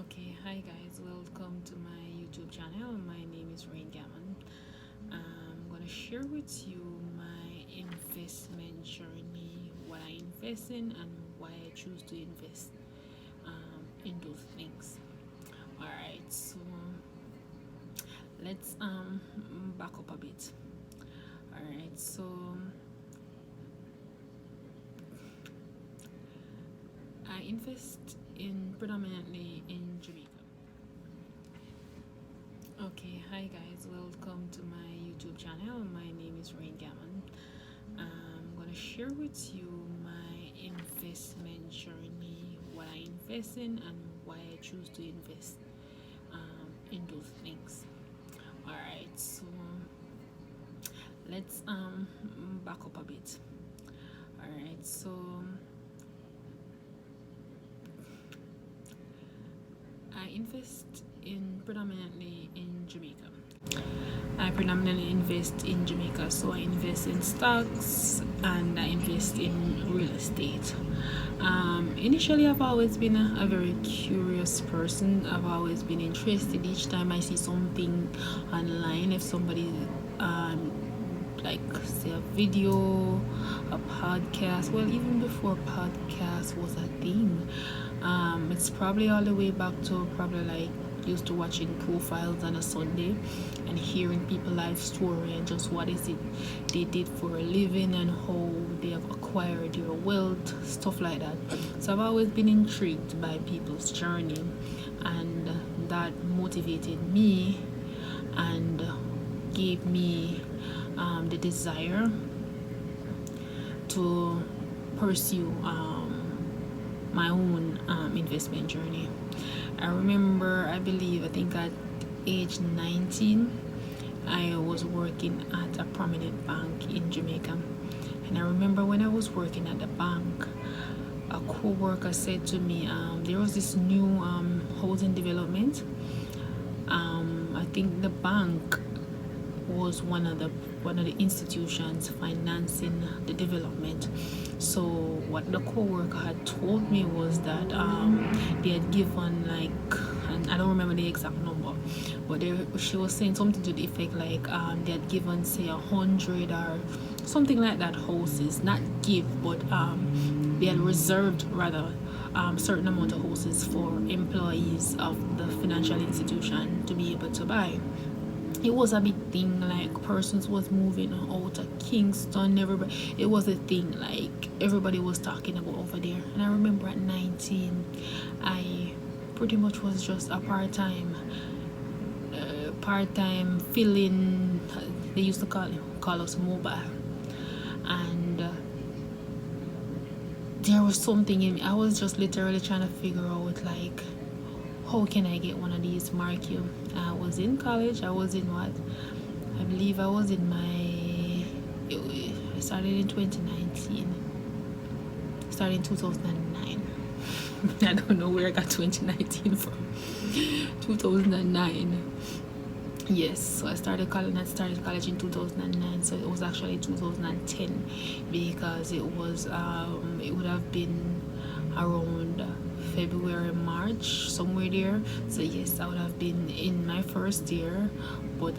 Okay, hi guys, welcome to my YouTube channel. My name is Rain Gammon. I'm gonna share with you my investment journey, what I invest in, and why I choose to invest in those things. Alright, so let's back up a bit. Alright, so I invest in predominantly in Jamaica. Okay, hi guys, welcome to my YouTube channel. My name is Rain Gammon. I'm gonna share with you my investment journey, what I invest in, and why I choose to invest in those things. Alright, so let's back up a bit. Alright, so I invest in predominantly in Jamaica. I predominantly invest in Jamaica, so I invest in stocks and I invest in real estate. Initially, I've always been a very curious person. I've always been interested each time I see something online. If somebody, like, say a video, a podcast, well, even before podcast was a thing, it's probably all the way back to probably like used to watching profiles on a Sunday and hearing people life story and just what is it they did for a living and how they have acquired their wealth, stuff like that. So I've always been intrigued by people's journey, and that motivated me and gave me the desire to pursue my own investment journey. I think at age 19, I was working at a prominent bank in Jamaica. And I remember when I was working at the bank, a co-worker said to me, there was this new housing development. I think the bank was one of the institutions financing the development. So what the co-worker had told me was that they had given, like, and I don't remember the exact number, but she was saying something to the effect like they had given, say, 100 or something like that houses, not give, but they had reserved rather certain amount of houses for employees of the financial institution to be able to buy. It was a big thing, like persons was moving out of Kingston, everybody, it was a thing, like everybody was talking about over there. And I remember at 19, I pretty much was just a part-time filling, they used to call us mobile. And there was something in me. I was just literally trying to figure out, like, how can I get one of these? Mark you, I was in college. I was in what? I believe I was in I started in 2019. Started in 2009. I don't know where I got 2019 from. 2009. Yes, so I started college in 2009. So it was actually 2010 because it would have been around February, March, somewhere there. So yes, I would have been in my first year, but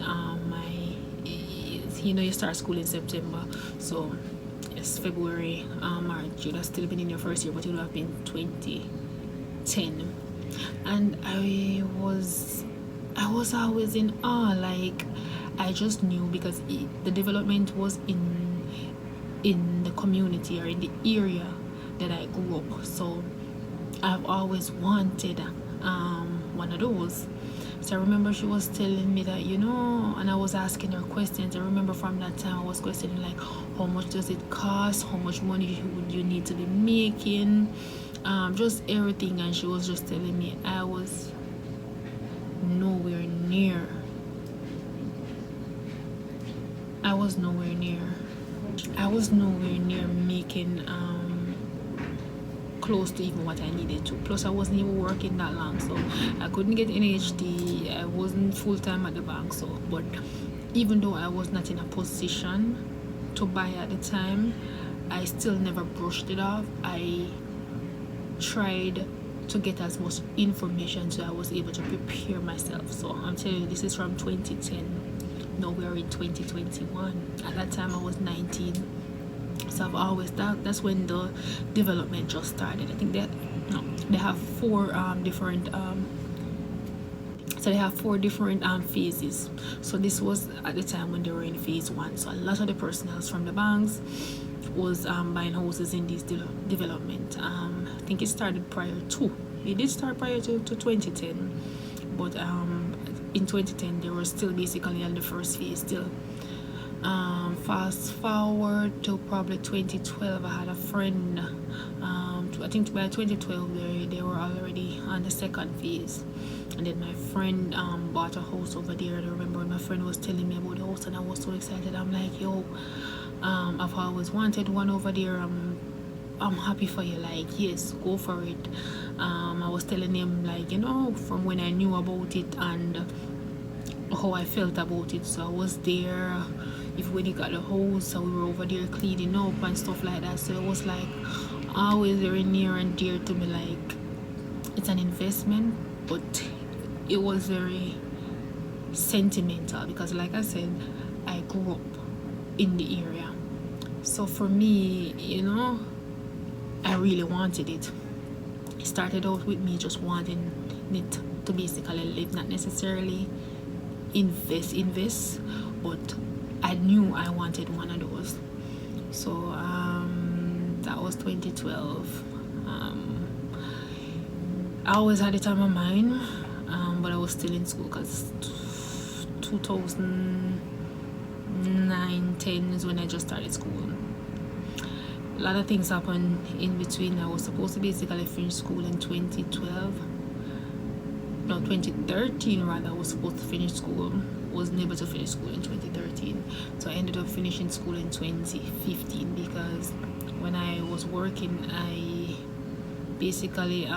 you start school in September, so yes, February, March, you'd have still been in your first year, but it would have been 2010. And I was always in awe, like I just knew because the development was in the community or in the area that I grew up. So I've always wanted one of those. So I remember she was telling me that, and I was asking her questions. I remember from that time I was questioning, like, how much does it cost? How much money would you need to be making? Just everything. And she was just telling me I was nowhere near. I was nowhere near making close to even what I needed to. Plus I wasn't even working that long, so I couldn't get NHD. I wasn't full-time at the bank. So, but even though I was not in a position to buy at the time, I still never brushed it off. I tried to get as much information, so I was able to prepare myself. So I'm telling you, this is from 2010. Now we are in 2021. At that time I was 19. So I've always that's when the development just started. I think they have four different phases. So this was at the time when they were in phase 1. So a lot of the personnel from the banks was buying houses in this development. I think it started prior to 2010, but in 2010 they were still basically on the first phase still. Fast forward to probably 2012, I had a friend, I think by 2012 they were already on the second phase. And then my friend bought a house over there. And I remember when my friend was telling me about the house, and I was so excited. I'm like, yo, I've always wanted one over there. I'm happy for you. Like, yes, go for it. I was telling him, like, from when I knew about it and how I felt about it. So I was there. If when he got the house, so we were over there cleaning up and stuff like that. So it was like always very near and dear to me. Like, it's an investment, but it was very sentimental because, like I said, I grew up in the area. So for me, I really wanted it. It started out with me just wanting it to basically live, not necessarily invest, but I knew I wanted one of those. So that was 2012. I always had it on my mind, but I was still in school because 2009-10 is when I just started school. A lot of things happened in between. I was supposed to basically finish school in 2013 rather. I was supposed to finish school, wasn't able to finish school in 2013, so I ended up finishing school in 2015 because when I was working, I basically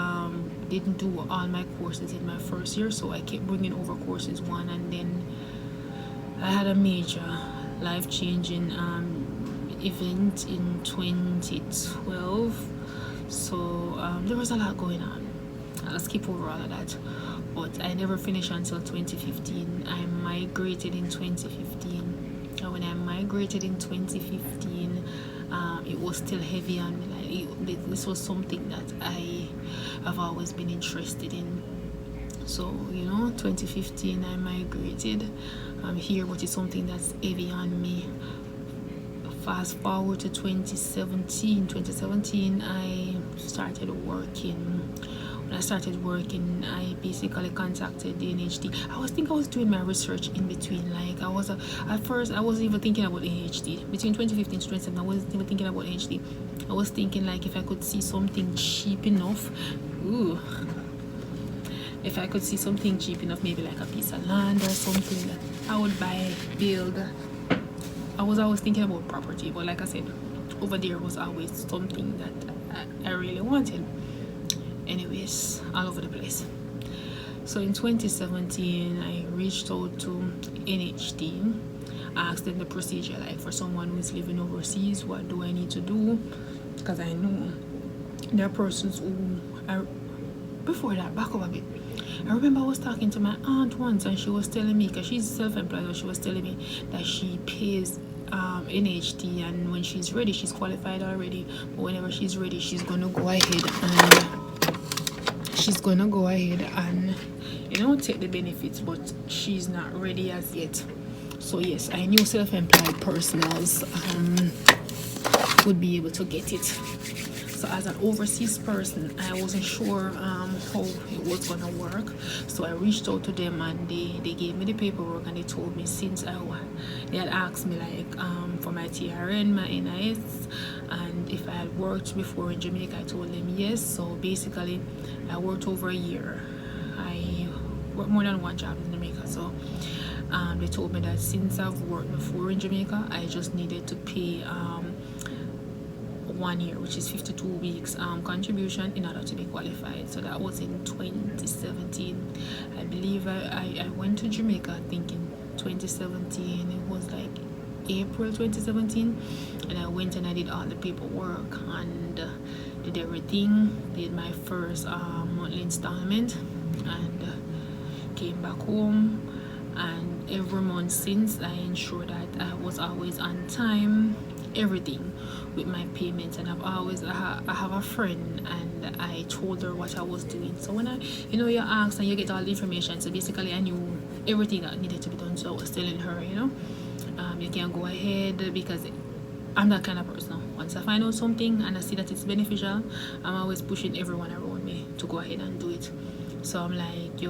didn't do all my courses in my first year, so I kept bringing over courses one, and then I had a major life-changing event in 2012. So there was a lot going on. I'll skip over all of that, but I never finished until 2015. I migrated in 2015, and when I migrated in 2015, it was still heavy on me. Like, this was something that I have always been interested in. So 2015 I migrated. I'm here, but it's something that's heavy on me. Fast forward to 2017 I started working. When I started working, I basically contacted the NHD. I was doing my research in between. Like, at first I wasn't even thinking about NHD. Between 2015 to 2017, I wasn't even thinking about NHD. I was thinking, like, if I could see something cheap enough, if I could see something cheap enough, maybe like a piece of land or something, that I would buy, build. I was always thinking about property, but like I said, over there was always something that I really wanted. Anyways, all over the place. So in 2017 I reached out to NHD. I asked them the procedure, like, for someone who's living overseas, what do I need to do? Because I know there are persons who are, before that, back up a bit, I remember I was talking to my aunt once, and she was telling me, because she's self-employed, and she was telling me that she pays NHD, and when she's ready, she's qualified already, but whenever she's ready, she's gonna go ahead and take the benefits, but she's not ready as yet. So yes, I knew self-employed personnels would be able to get it. So as an overseas person, I wasn't sure how it was gonna work. So I reached out to them, and they gave me the paperwork, and they told me, since they had asked me, like, for my TRN, my NIS, and if I had worked before in Jamaica. I told them yes. So basically I worked over a year. I worked more than one job in Jamaica. So they told me that since I've worked before in Jamaica, I just needed to pay 1 year, which is 52 weeks contribution, in order to be qualified. So that was in 2017. I believe I went to Jamaica, I think in 2017. It was like April 2017, and I went and I did all the paperwork and did everything. Did my first monthly installment and came back home. And every month since, I ensured that I was always on time, everything with my payments. And I have a friend, and I told her what I was doing. So when you ask and you get all the information, so basically I knew everything that needed to be done. So I was telling her, you can go ahead, because I'm that kind of person. Once I find out something and I see that it's beneficial, I'm always pushing everyone around me to go ahead and do it. So I'm like,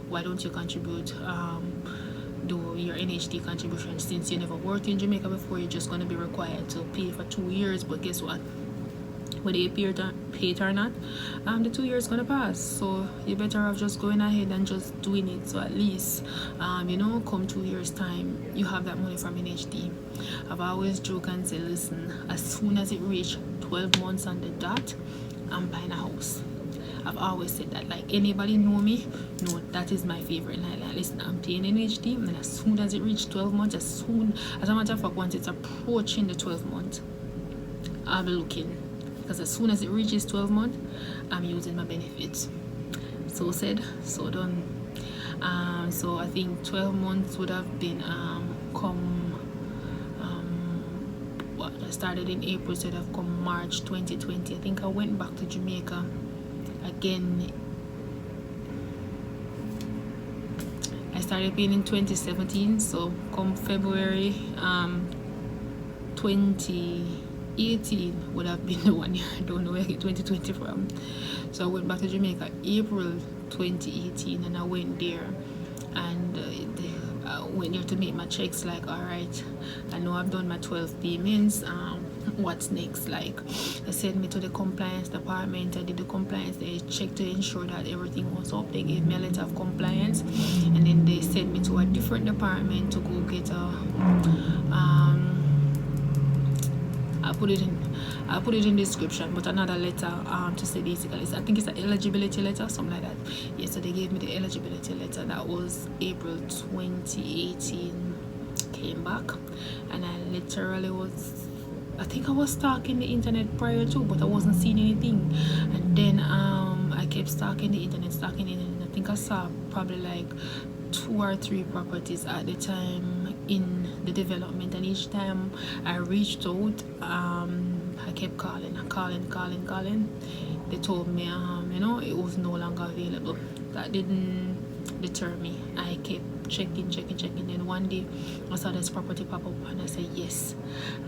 why don't you contribute, do your NHD contribution? Since you never worked in Jamaica before, you're just going to be required to pay for 2 years. But guess what? Whether you pay it or not, the 2 years going to pass. So you're better off just going ahead and just doing it. So at least, come 2 years time, you have that money from NHD. I've always joke and say, listen, as soon as it reach 12 months on the dot, I'm buying a house. I've always said that. Like, anybody know me, no, that is my favorite. Like, listen, I'm paying NHD, and as soon as it reaches 12 months, as a matter of fact, once it's approaching the 12 month, I'll be looking, because as soon as it reaches 12 months, I'm using my benefits. So said, so done. So I think 12 months would have been I started in April, so it would have come March 2020. I think I went back to Jamaica again. I started paying in 2017, so come February 2018 would have been the 1 year. I don't know where I get 2020 from. So I went back to Jamaica April 2018, and I went there, and I went there to make my checks. Like, all right, I know I've done my 12 payments. What's next? Like, they sent me to the compliance department. I did the compliance. They checked to ensure that everything was up. They gave me a letter of compliance, and then they sent me to a different department to go get a I put it in description, but another letter to say basically, I think it's an eligibility letter, something like that. Yeah, so they gave me the eligibility letter. That was April 2018. Came back, and I literally I think I was stalking the internet prior to, but I wasn't seeing anything. And then I kept stalking the internet. I think I saw probably like 2 or 3 properties at the time in the development, and each time I reached out, I kept calling. They told me it was no longer available. That didn't deter me. I kept checking. Then one day I saw this property pop up, and I said yes.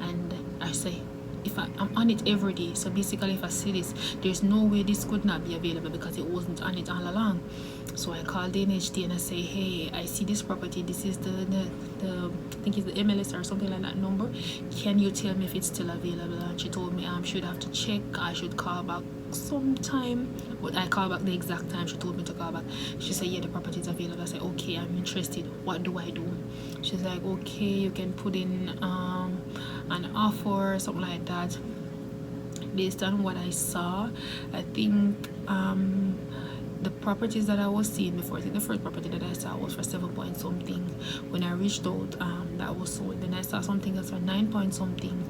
And I say, if I'm on it every day, so basically if I see this, there's no way this could not be available, because it wasn't on it all along. So I called the NHD and I say, hey, I see this property. This is the I think it's the MLS or something like that number. Can you tell me if it's still available? And she told me I should have to check. I should call back sometime. But I called back the exact time she told me to call back. She said, yeah, the property is available. I said, okay, I'm interested. What do I do? She's like, okay, you can put in an offer or something like that. Based on what I saw, I think the properties that I was seeing before, I think the first property that I saw was for 7 point something. When I reached out, that was sold. Then I saw something that's for 9 point something,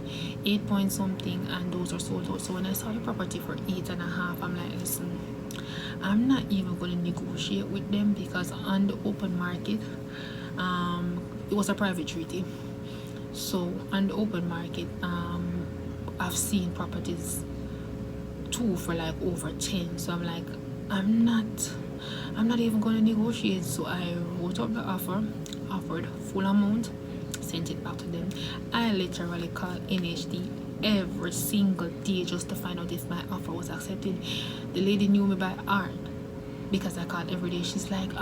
8 point something, and those are sold out. So when I saw the property for 8.5, I'm like, listen, I'm not even going to negotiate with them, because on the open market, it was a private treaty. So on the open market, I've seen properties 2 for like over 10. So I'm like, I'm not even going to negotiate. So I wrote up the offer, offered full amount, sent it back to them. I literally called NHD every single day just to find out if my offer was accepted. The lady knew me by heart, because I called every day. She's like,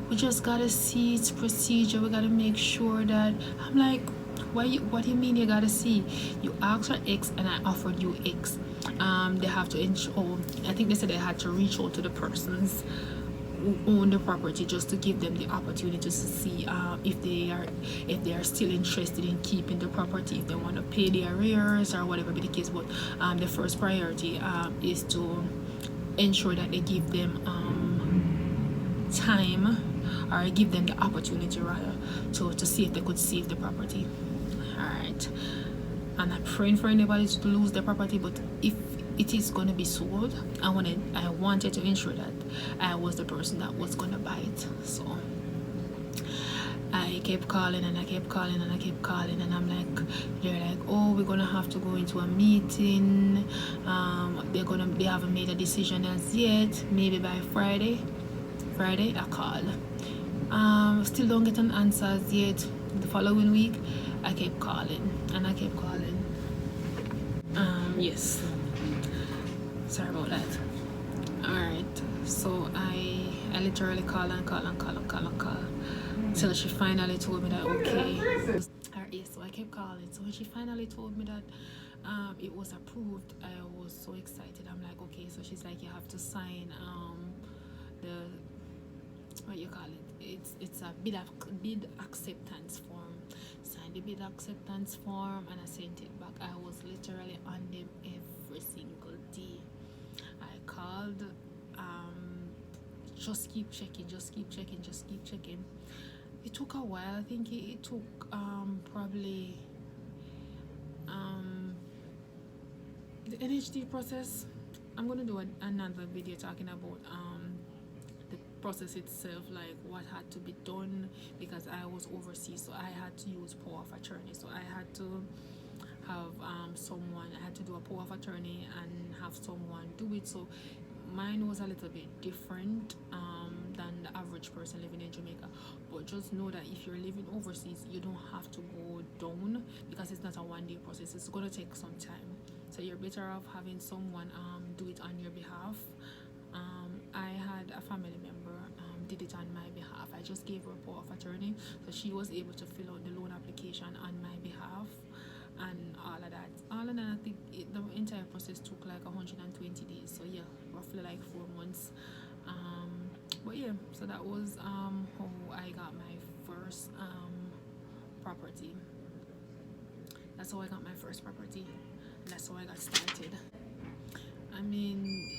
we just gotta see its procedure. We gotta make sure that. I'm like, what do you mean you gotta see? You asked for X and I offered you X. They have to I think they said they had to reach out to the persons who own the property, just to give them the opportunity to see if they are still interested in keeping the property, if they want to pay the arrears or whatever be the case. But the first priority is to ensure that they give them time, or I give them the opportunity rather to see if they could save the property. All right. I'm not praying for anybody to lose their property, but if it is going to be sold, I wanted to ensure that I was the person that was going to buy it. So I kept calling and I kept calling and I kept calling, and I'm like, they're like, oh, we're gonna have to go into a meeting. They haven't made a decision as yet. Maybe by Friday. I call. Still don't get an answer as yet. The following week, I kept calling and I kept calling. Yes. Sorry about that. Alright. So I literally call and call and call and call and call till she finally told me that okay. Alright, yes, so I kept calling. So when she finally told me that it was approved, I was so excited. I'm like, okay. So she's like, you have to sign the, what you call it, it's a bid acceptance form. Signed the bid acceptance form and I sent it back. I was literally on them every single day. I called, just keep checking. It took a while. I think it took probably the NHD process. I'm gonna do another video talking about the process itself, like what had to be done, because I was overseas, so I had to use power of attorney. So I had to have someone. I had to do a power of attorney and have someone do it. So mine was a little bit different than the average person living in Jamaica. But just know that if you're living overseas, you don't have to go down, because it's not a one-day process. It's going to take some time. So you're better off having someone do it on your behalf. I had a family member did it on my behalf. I just gave her a power of attorney, so she was able to fill out the loan application on my behalf and all of that. All in all, I think the entire process took like 120 days. So yeah, roughly like 4 months. But yeah, so that was how I got my first property. That's how I got my first property. And that's how I got started. I mean,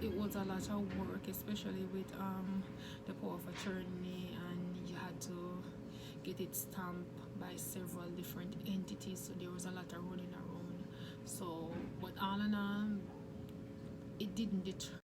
it was a lot of work, especially with the power of attorney, and you had to get it stamped by several different entities, so there was a lot of running around. So, but all in all, it didn't deter